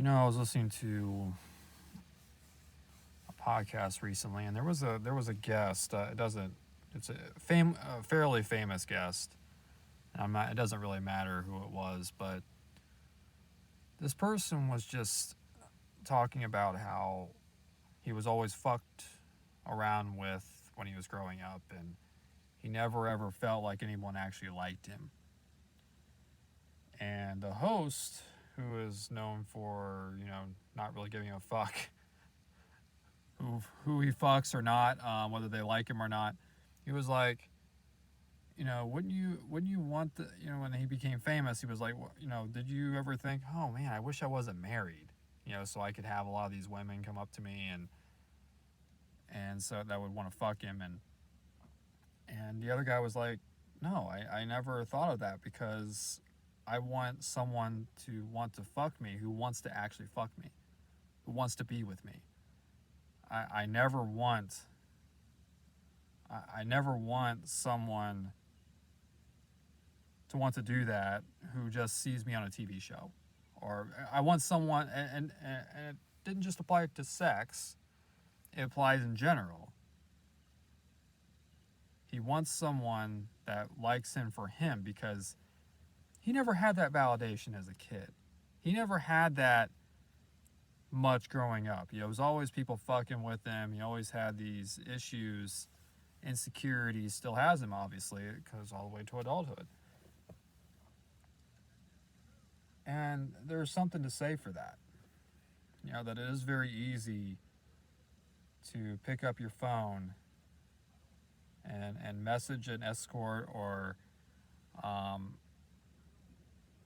I was listening to a podcast recently, and there was a guest. It's a fairly famous guest. I'm not. It doesn't really matter who it was, but this person was just talking about how he was always fucked around with when he was growing up, and he never ever felt like anyone actually liked him. And the host, who is known for not really giving a fuck who he fucks or not, whether they like him or not, he was like, wouldn't you want when he became famous, he was like, did you ever think, oh man, I wish I wasn't married, so I could have a lot of these women come up to me and so that would want to fuck him, and the other guy was like, no, I never thought of that because I want someone to want to fuck me who wants to actually fuck me, who wants to be with me. I never want I never want someone to want to do that who just sees me on a TV show. Or I want someone, and it didn't just apply to sex, it applies in general. He wants someone that likes him for him because he never had that validation as a kid. He never had that much growing up. It was always people fucking with him. He always had these issues, insecurities, still has them obviously, it goes all the way to adulthood. And there's something to say for that. That it is very easy to pick up your phone and message an escort, or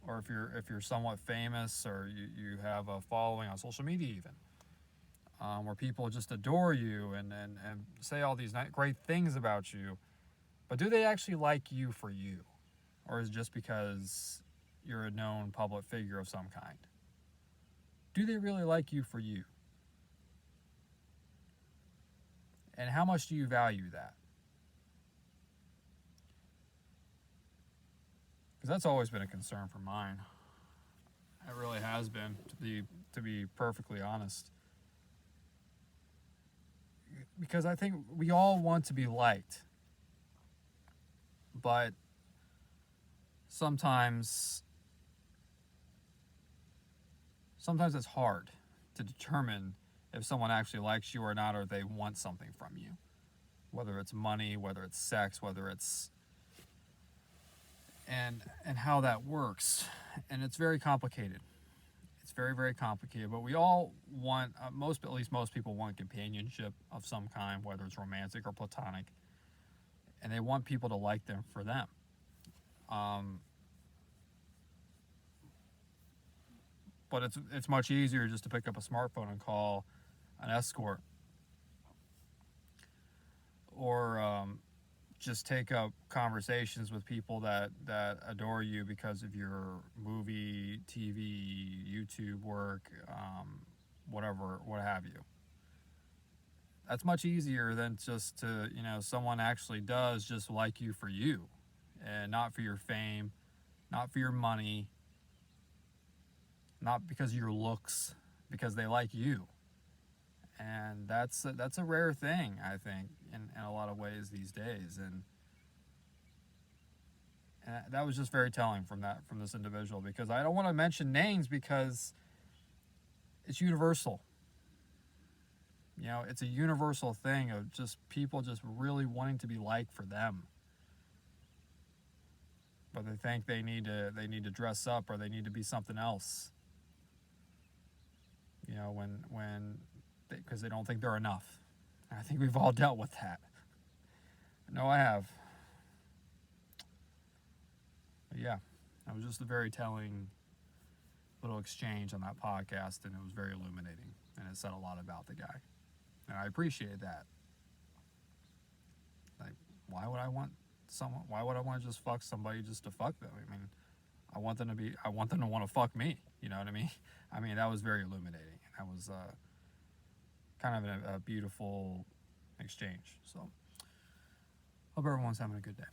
if you're somewhat famous, or you have a following on social media even, where people just adore you and say all these great things about you, but do they actually like you for you? Or is it just because you're a known public figure of some kind? Do they really like you for you? And how much do you value that? Because that's always been a concern for mine. It really has been, to be perfectly honest. Because I think we all want to be liked, but sometimes it's hard to determine if someone actually likes you or not, or they want something from you. Whether it's money, whether it's sex, whether it's and how that works. And it's very complicated. It's very, very complicated. But we all want, at least most people want companionship of some kind, whether it's romantic or platonic. And they want people to like them for them. But it's much easier just to pick up a smartphone and call an escort, or just take up conversations with people that adore you because of your movie, TV, YouTube work, whatever, what have you. That's much easier than just to, someone actually does just like you for you, and not for your fame, not for your money, not because of your looks, because they like you. And that's a rare thing, I think, in a lot of ways these days. And that was just very telling from this individual, because I don't want to mention names because it's universal. It's a universal thing of just people just really wanting to be liked for them. But they think they need to dress up, or they need to be something else. Because they don't think they're enough. And I think we've all dealt with that. No, I have. But yeah, that was just a very telling little exchange on that podcast, and it was very illuminating, and it said a lot about the guy, and I appreciate that. Like, why would I want to just fuck somebody just to fuck them? I mean, I want them to want to fuck me. You know what I mean? I mean, that was very illuminating. That was kind of a beautiful exchange. So, hope everyone's having a good day.